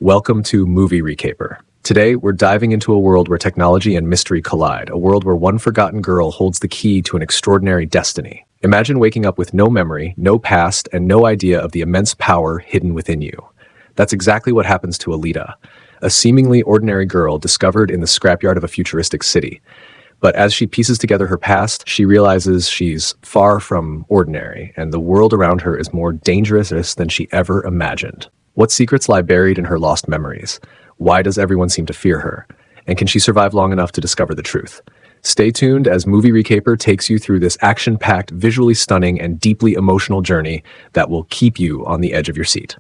Welcome to Movie Recaper. Today, we're diving into a world where technology and mystery collide, a world where one forgotten girl holds the key to an extraordinary destiny. Imagine waking up with no memory, no past, and no idea of the immense power hidden within you. That's exactly what happens to Alita, a seemingly ordinary girl discovered in the scrapyard of a futuristic city. But as she pieces together her past, she realizes she's far from ordinary, and the world around her is more dangerous than she ever imagined. What secrets lie buried in her lost memories? Why does everyone seem to fear her? And can she survive long enough to discover the truth? Stay tuned as Movie Recaper takes you through this action-packed, visually stunning, and deeply emotional journey that will keep you on the edge of your seat.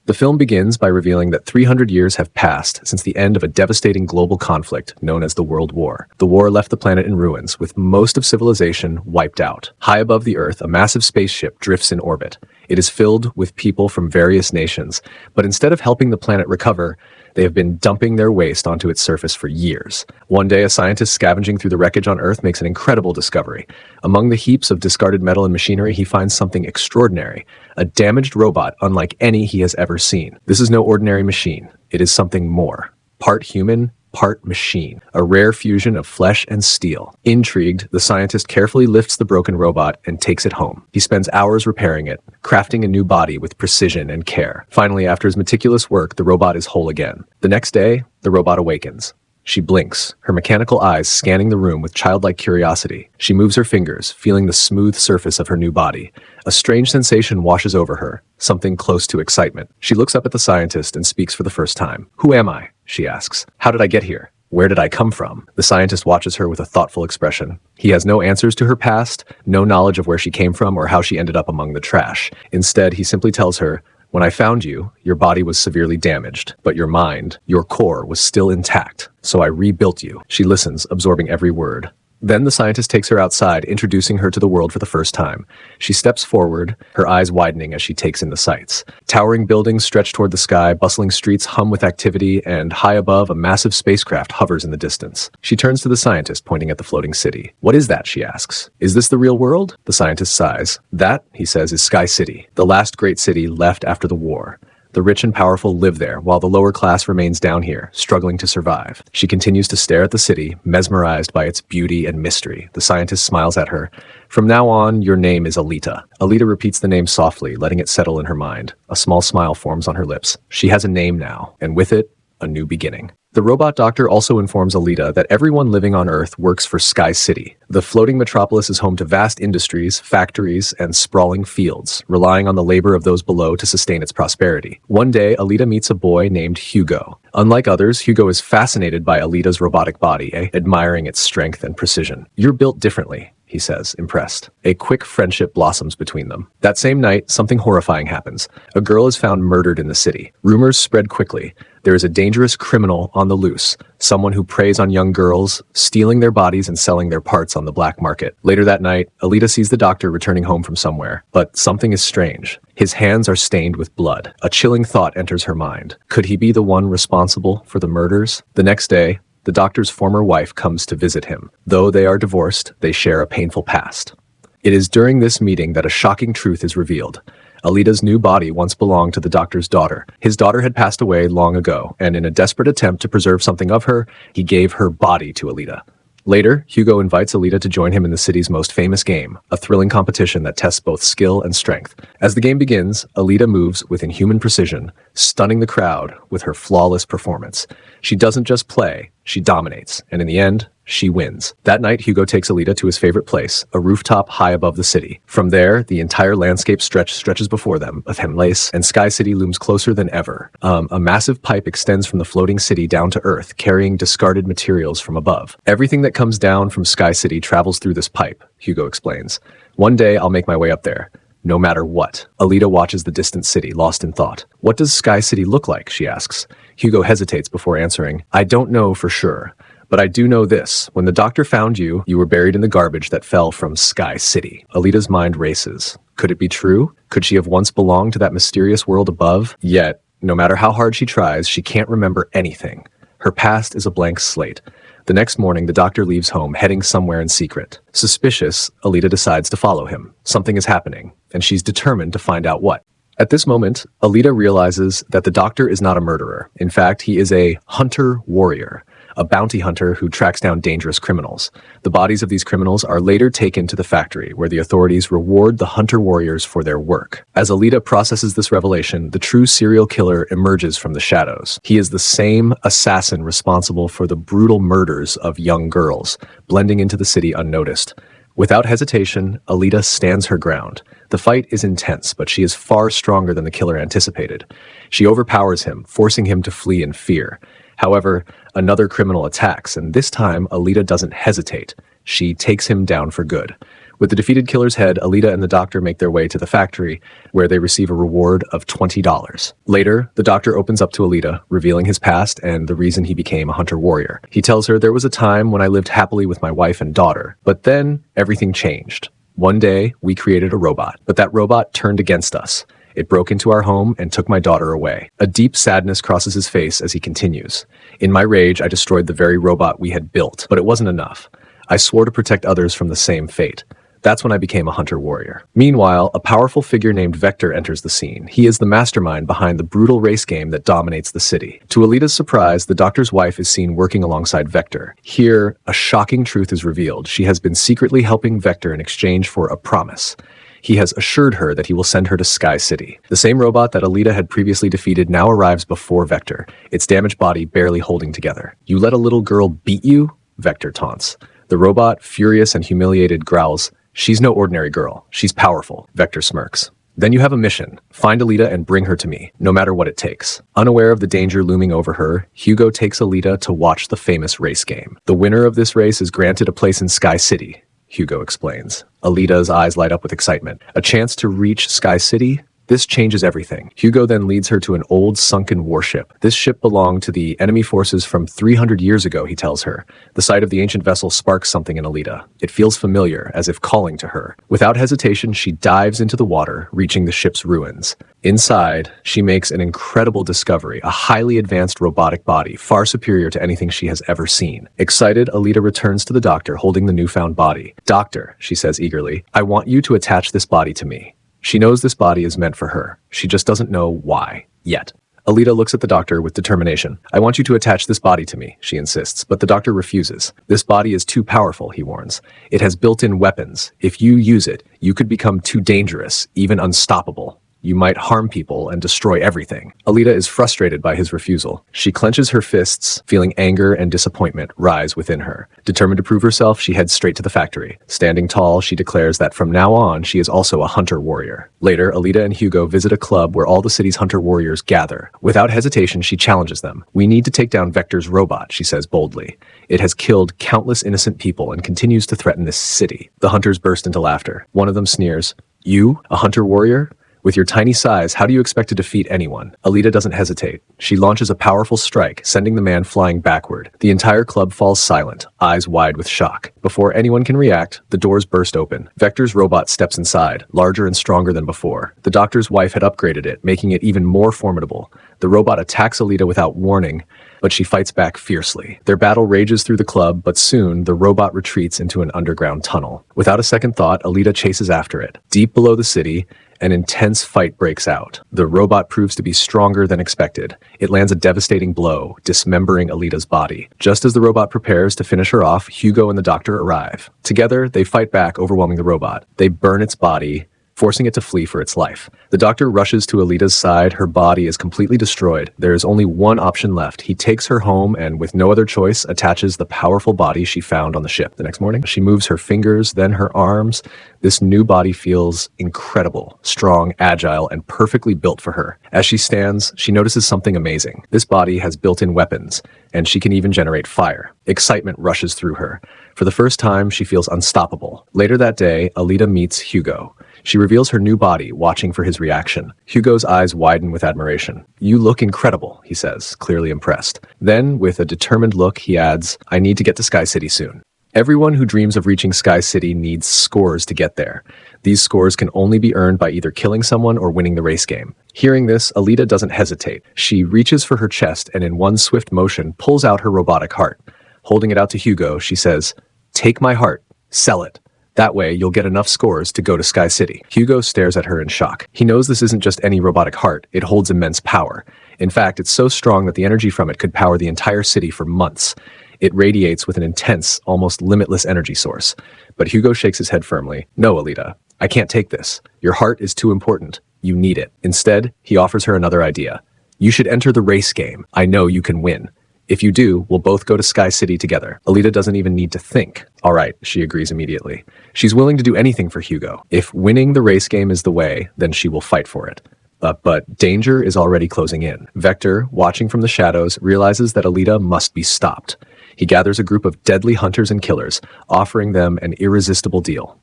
The film begins by revealing that 300 years have passed since the end of a devastating global conflict known as the World War. The war left the planet in ruins, with most of civilization wiped out. High above the Earth, a massive spaceship drifts in orbit. It is filled with people from various nations, but instead of helping the planet recover, they have been dumping their waste onto its surface for years. One day, a scientist scavenging through the wreckage on Earth makes an incredible discovery. Among the heaps of discarded metal and machinery, he finds something extraordinary, a damaged robot unlike any he has ever seen. This is no ordinary machine. It is something more. Part human, part machine, a rare fusion of flesh and steel. Intrigued, the scientist carefully lifts the broken robot and takes it home. He spends hours repairing it, crafting a new body with precision and care. Finally, after his meticulous work, the robot is whole again. The next day, the robot awakens. She blinks, her mechanical eyes scanning the room with childlike curiosity. She moves her fingers, feeling the smooth surface of her new body. A strange sensation washes over her, something close to excitement. She looks up at the scientist and speaks for the first time. "Who am I?" she asks. "How did I get here? Where did I come from?" The scientist watches her with a thoughtful expression. He has no answers to her past, no knowledge of where she came from or how she ended up among the trash. Instead, he simply tells her, "When I found you, your body was severely damaged, but your mind, your core, was still intact. So I rebuilt you." She listens, absorbing every word. Then the scientist takes her outside, introducing her to the world for the first time. She steps forward, her eyes widening as she takes in the sights. Towering buildings stretch toward the sky, bustling streets hum with activity, and high above, a massive spacecraft hovers in the distance. She turns to the scientist, pointing at the floating city. "What is that?" she asks. "Is this the real world?" The scientist sighs. "That," he says, "is Sky City, the last great city left after the war. The rich and powerful live there, while the lower class remains down here, struggling to survive." She continues to stare at the city, mesmerized by its beauty and mystery. The scientist smiles at her. "From now on, your name is Alita." Alita repeats the name softly, letting it settle in her mind. A small smile forms on her lips. She has a name now, and with it, a new beginning. The robot doctor also informs Alita that everyone living on Earth works for Sky City. The floating metropolis is home to vast industries, factories, and sprawling fields, relying on the labor of those below to sustain its prosperity. One day, Alita meets a boy named Hugo. Unlike others, Hugo is fascinated by Alita's robotic body, admiring its strength and precision. "You're built differently," he says, impressed. A quick friendship blossoms between them. That same night, something horrifying happens. A girl is found murdered in the city. Rumors spread quickly. There is a dangerous criminal on the loose, someone who preys on young girls, stealing their bodies and selling their parts on the black market. Later that night, Alita sees the doctor returning home from somewhere, but something is strange. His hands are stained with blood. A chilling thought enters her mind. Could he be the one responsible for the murders? The next day, the doctor's former wife comes to visit him. Though they are divorced, they share a painful past. It is during this meeting that a shocking truth is revealed. Alita's new body once belonged to the doctor's daughter. His daughter had passed away long ago, and in a desperate attempt to preserve something of her, he gave her body to Alita. Later, Hugo invites Alita to join him in the city's most famous game, a thrilling competition that tests both skill and strength. As the game begins, Alita moves with inhuman precision, stunning the crowd with her flawless performance. She doesn't just play, she dominates, and in the end, she wins. That night, Hugo takes Alita to his favorite place, a rooftop high above the city. From there, the entire landscape stretches before them, of Hemlace, and Sky City looms closer than ever. A massive pipe extends from the floating city down to Earth, carrying discarded materials from above. "Everything that comes down from Sky City travels through this pipe," Hugo explains. "One day, I'll make my way up there, no matter what." Alita watches the distant city, lost in thought. "What does Sky City look like?" she asks. Hugo hesitates before answering. "I don't know for sure. But I do know this. When the doctor found you, you were buried in the garbage that fell from Sky City." Alita's mind races. Could it be true? Could she have once belonged to that mysterious world above? Yet, no matter how hard she tries, she can't remember anything. Her past is a blank slate. The next morning, the doctor leaves home, heading somewhere in secret. Suspicious, Alita decides to follow him. Something is happening, and she's determined to find out what. At this moment, Alita realizes that the doctor is not a murderer. In fact, he is a hunter-warrior, a bounty hunter who tracks down dangerous criminals. The bodies of these criminals are later taken to the factory, where the authorities reward the hunter-warriors for their work. As Alita processes this revelation, the true serial killer emerges from the shadows. He is the same assassin responsible for the brutal murders of young girls, blending into the city unnoticed. Without hesitation, Alita stands her ground. The fight is intense, but she is far stronger than the killer anticipated. She overpowers him, forcing him to flee in fear. However, another criminal attacks, and this time, Alita doesn't hesitate. She takes him down for good. With the defeated killer's head, Alita and the doctor make their way to the factory, where they receive a reward of $20. Later, the doctor opens up to Alita, revealing his past and the reason he became a hunter-warrior. He tells her, "There was a time when I lived happily with my wife and daughter, but then everything changed. One day, we created a robot, but that robot turned against us. It broke into our home and took my daughter away." A deep sadness crosses his face as he continues. "In my rage, I destroyed the very robot we had built, but it wasn't enough. I swore to protect others from the same fate. That's when I became a hunter-warrior." Meanwhile, a powerful figure named Vector enters the scene. He is the mastermind behind the brutal race game that dominates the city. To Alita's surprise, the doctor's wife is seen working alongside Vector. Here, a shocking truth is revealed. She has been secretly helping Vector in exchange for a promise. He has assured her that he will send her to Sky City. The same robot that Alita had previously defeated now arrives before Vector, its damaged body barely holding together. "You let a little girl beat you?" Vector taunts. The robot, furious and humiliated, growls, "She's no ordinary girl. She's powerful." Vector smirks. "Then you have a mission. Find Alita and bring her to me, no matter what it takes." Unaware of the danger looming over her, Hugo takes Alita to watch the famous race game. "The winner of this race is granted a place in Sky City," Hugo explains. Alita's eyes light up with excitement. A chance to reach Sky City? This changes everything. Hugo then leads her to an old sunken warship. This ship belonged to the enemy forces from 300 years ago, he tells her. The sight of the ancient vessel sparks something in Alita. It feels familiar, as if calling to her. Without hesitation, she dives into the water, reaching the ship's ruins. Inside, she makes an incredible discovery, a highly advanced robotic body, far superior to anything she has ever seen. Excited, Alita returns to the doctor, holding the newfound body. "Doctor," she says eagerly, "I want you to attach this body to me." She knows this body is meant for her. She just doesn't know why, yet. Alita looks at the doctor with determination. "I want you to attach this body to me," she insists, but the doctor refuses. "This body is too powerful," he warns. "It has built-in weapons. If you use it, you could become too dangerous, even unstoppable. You might harm people and destroy everything." Alita is frustrated by his refusal. She clenches her fists, feeling anger and disappointment rise within her. Determined to prove herself, she heads straight to the factory. Standing tall, she declares that from now on, she is also a hunter-warrior. Later, Alita and Hugo visit a club where all the city's hunter-warriors gather. Without hesitation, she challenges them. "We need to take down Vector's robot," she says boldly. "It has killed countless innocent people and continues to threaten this city." The hunters burst into laughter. One of them sneers, "You, a hunter-warrior? With your tiny size, how do you expect to defeat anyone?" Alita doesn't hesitate. She launches a powerful strike, sending the man flying backward. The entire club falls silent, eyes wide with shock. Before anyone can react, the doors burst open. Vector's robot steps inside, larger and stronger than before. The doctor's wife had upgraded it, making it even more formidable. The robot attacks Alita without warning, but she fights back fiercely. Their battle rages through the club, but soon the robot retreats into an underground tunnel. Without a second thought, Alita chases after it. Deep below the city, an intense fight breaks out. The robot proves to be stronger than expected. It lands a devastating blow, dismembering Alita's body. Just as the robot prepares to finish her off, Hugo and the doctor arrive. Together, they fight back, overwhelming the robot. They burn its body, forcing it to flee for its life. The doctor rushes to Alita's side. Her body is completely destroyed. There is only one option left. He takes her home and, with no other choice, attaches the powerful body she found on the ship. The next morning, she moves her fingers, then her arms. This new body feels incredible, strong, agile, and perfectly built for her. As she stands, she notices something amazing. This body has built-in weapons, and she can even generate fire. Excitement rushes through her. For the first time, she feels unstoppable. Later that day, Alita meets Hugo. She reveals her new body, watching for his reaction. Hugo's eyes widen with admiration. "You look incredible," he says, clearly impressed. Then, with a determined look, he adds, "I need to get to Sky City soon." Everyone who dreams of reaching Sky City needs scores to get there. These scores can only be earned by either killing someone or winning the race game. Hearing this, Alita doesn't hesitate. She reaches for her chest and in one swift motion pulls out her robotic heart. Holding it out to Hugo, she says, "Take my heart. Sell it. That way, you'll get enough scores to go to Sky City. Hugo stares at her in shock. He knows this isn't just any robotic heart. It holds immense power. In fact, it's so strong that the energy from it could power the entire city for months. It radiates with an intense, almost limitless energy source. But Hugo shakes his head firmly. No, Alita, I can't take this. Your heart is too important. You need it. Instead, he offers her another idea. You should enter the race game. I know you can win. If you do, we'll both go to Sky City together. Alita doesn't even need to think. All right, she agrees immediately. She's willing to do anything for Hugo. If winning the race game is the way, then she will fight for it. But danger is already closing in. Vector, watching from the shadows, realizes that Alita must be stopped. He gathers a group of deadly hunters and killers, offering them an irresistible deal.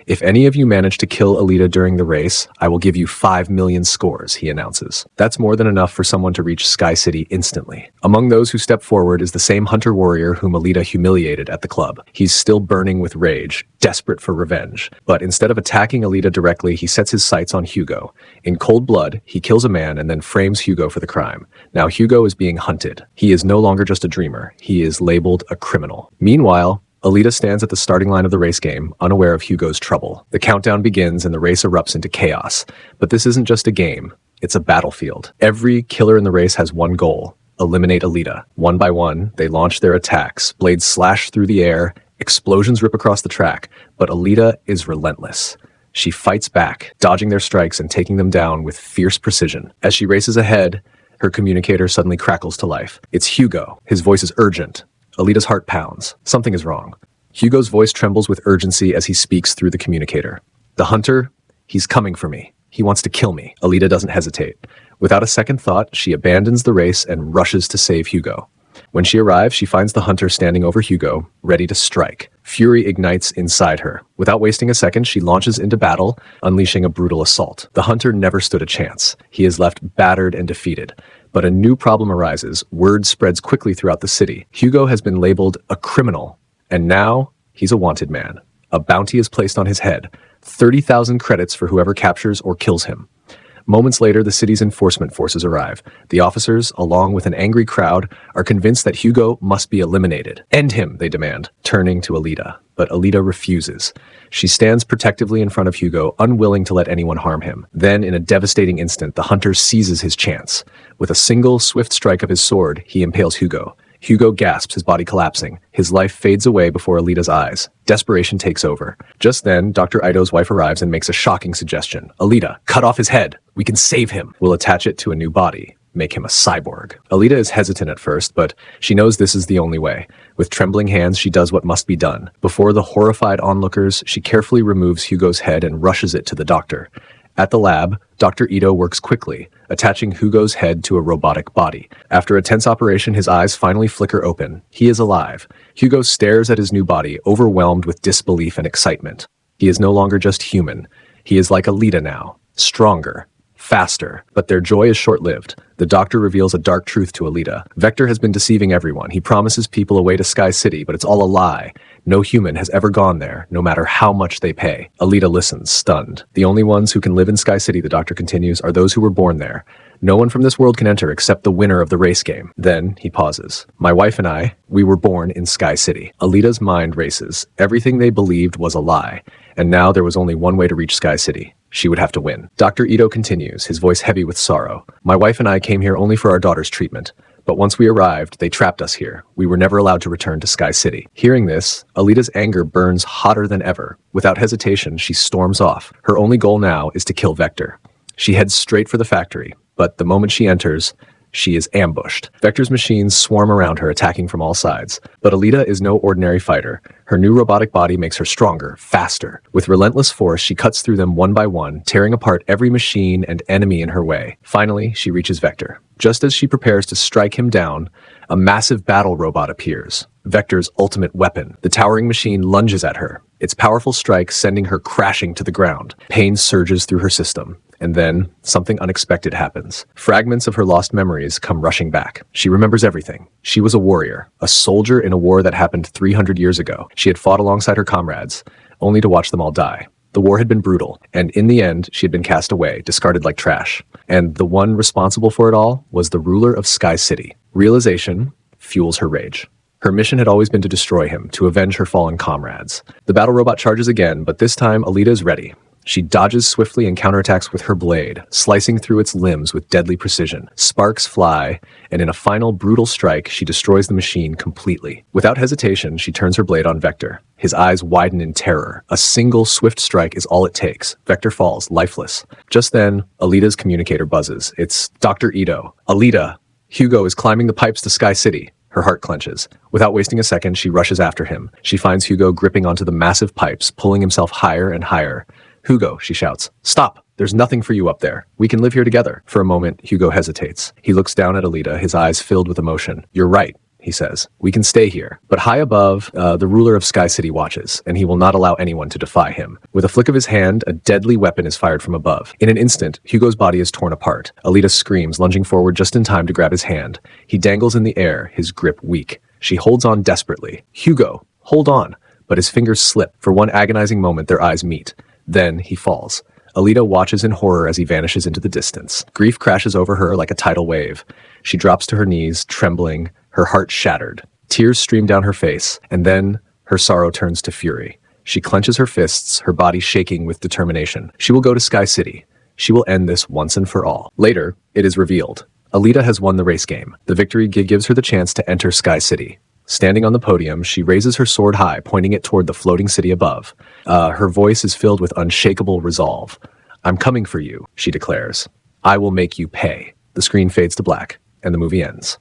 If any of you manage to kill Alita during the race, I will give you 5 million scores, he announces. That's more than enough for someone to reach Sky City instantly. Among those who step forward is the same hunter warrior whom Alita humiliated at the club. He's still burning with rage, desperate for revenge. But instead of attacking Alita directly, he sets his sights on Hugo. In cold blood, he kills a man and then frames Hugo for the crime. Now Hugo is being hunted. He is no longer just a dreamer. He is labeled a criminal. Meanwhile, Alita stands at the starting line of the race game, unaware of Hugo's trouble. The countdown begins and the race erupts into chaos. But this isn't just a game, it's a battlefield. Every killer in the race has one goal: eliminate Alita. One by one, they launch their attacks. Blades slash through the air, explosions rip across the track, but Alita is relentless. She fights back, dodging their strikes and taking them down with fierce precision. As she races ahead, her communicator suddenly crackles to life. It's Hugo. His voice is urgent. Alita's heart pounds. Something is wrong. Hugo's voice trembles with urgency as he speaks through the communicator. The hunter, he's coming for me. He wants to kill me. Alita doesn't hesitate. Without a second thought, she abandons the race and rushes to save Hugo. When she arrives, she finds the hunter standing over Hugo, ready to strike. Fury ignites inside her. Without wasting a second, she launches into battle, unleashing a brutal assault. The hunter never stood a chance. He is left battered and defeated. But a new problem arises. Word spreads quickly throughout the city. Hugo has been labeled a criminal, and now he's a wanted man. A bounty is placed on his head, 30,000 credits for whoever captures or kills him. Moments later, the city's enforcement forces arrive. The officers, along with an angry crowd, are convinced that Hugo must be eliminated. End him, they demand, turning to Alita. But Alita refuses. She stands protectively in front of Hugo, unwilling to let anyone harm him. Then, in a devastating instant, the hunter seizes his chance. With a single, swift strike of his sword, he impales Hugo. Hugo gasps, his body collapsing. His life fades away before Alita's eyes. Desperation takes over. Just then, Dr. Ido's wife arrives and makes a shocking suggestion. Alita, cut off his head. We can save him. We'll attach it to a new body. Make him a cyborg. Alita is hesitant at first, but she knows this is the only way. With trembling hands, she does what must be done. Before the horrified onlookers, she carefully removes Hugo's head and rushes it to the doctor. At the lab, Dr. Ito works quickly, attaching Hugo's head to a robotic body. After a tense operation, his eyes finally flicker open. He is alive. Hugo stares at his new body, overwhelmed with disbelief and excitement. He is no longer just human. He is like Alita now, stronger, faster. But their joy is short-lived. The doctor reveals a dark truth to Alita. Vector has been deceiving everyone. He promises people a way to Sky City, but it's all a lie. No human has ever gone there, no matter how much they pay. Alita listens, stunned. The only ones who can live in Sky City, the doctor continues, are those who were born there. No one from this world can enter except the winner of the race game. Then he pauses. My wife and I, we were born in Sky City. Alita's mind races. Everything they believed was a lie. And now there was only one way to reach Sky City. She would have to win. Dr. Ito continues, his voice heavy with sorrow. My wife and I came here only for our daughter's treatment. But once we arrived, they trapped us here. We were never allowed to return to Sky City. Hearing this, Alita's anger burns hotter than ever. Without hesitation, she storms off. Her only goal now is to kill Vector. She heads straight for the factory, but the moment she enters, she is ambushed. Vector's machines swarm around her, attacking from all sides. But Alita is no ordinary fighter. Her new robotic body makes her stronger, faster. With relentless force, she cuts through them one by one, tearing apart every machine and enemy in her way. Finally, she reaches Vector. Just as she prepares to strike him down, a massive battle robot appears. Vector's ultimate weapon. The towering machine lunges at her, its powerful strike sending her crashing to the ground. Pain surges through her system. And then, something unexpected happens. Fragments of her lost memories come rushing back. She remembers everything. She was a warrior, a soldier in a war that happened 300 years ago. She had fought alongside her comrades, only to watch them all die. The war had been brutal, and in the end, she had been cast away, discarded like trash. And the one responsible for it all was the ruler of Sky City. Realization fuels her rage. Her mission had always been to destroy him, to avenge her fallen comrades. The battle robot charges again, but this time Alita is ready. She dodges swiftly and counterattacks with her blade, slicing through its limbs with deadly precision. Sparks fly, and in a final brutal strike, she destroys the machine completely. Without hesitation, she turns her blade on Vector. His eyes widen in terror. A single swift strike is all it takes. Vector falls, lifeless. Just then, Alita's communicator buzzes. It's Dr. Ito. Alita! Hugo is climbing the pipes to Sky City. Her heart clenches. Without wasting a second, she rushes after him. She finds Hugo gripping onto the massive pipes, pulling himself higher and higher. Hugo, she shouts. Stop! There's nothing for you up there. We can live here together. For a moment, Hugo hesitates. He looks down at Alita, his eyes filled with emotion. You're right, he says. We can stay here. But high above, the ruler of Sky City watches, and he will not allow anyone to defy him. With a flick of his hand, a deadly weapon is fired from above. In an instant, Hugo's body is torn apart. Alita screams, lunging forward just in time to grab his hand. He dangles in the air, his grip weak. She holds on desperately. Hugo, hold on. But his fingers slip. For one agonizing moment, their eyes meet. Then he falls. Alita watches in horror as he vanishes into the distance. Grief crashes over her like a tidal wave. She drops to her knees, trembling, her heart shattered. Tears stream down her face, and then her sorrow turns to fury. She clenches her fists, her body shaking with determination. She will go to Sky City. She will end this once and for all. Later, it is revealed. Alita has won the race game. The victory gives her the chance to enter Sky City. Standing on the podium, she raises her sword high, pointing it toward the floating city above. Her voice is filled with unshakable resolve. I'm coming for you, she declares. I will make you pay. The screen fades to black, and the movie ends.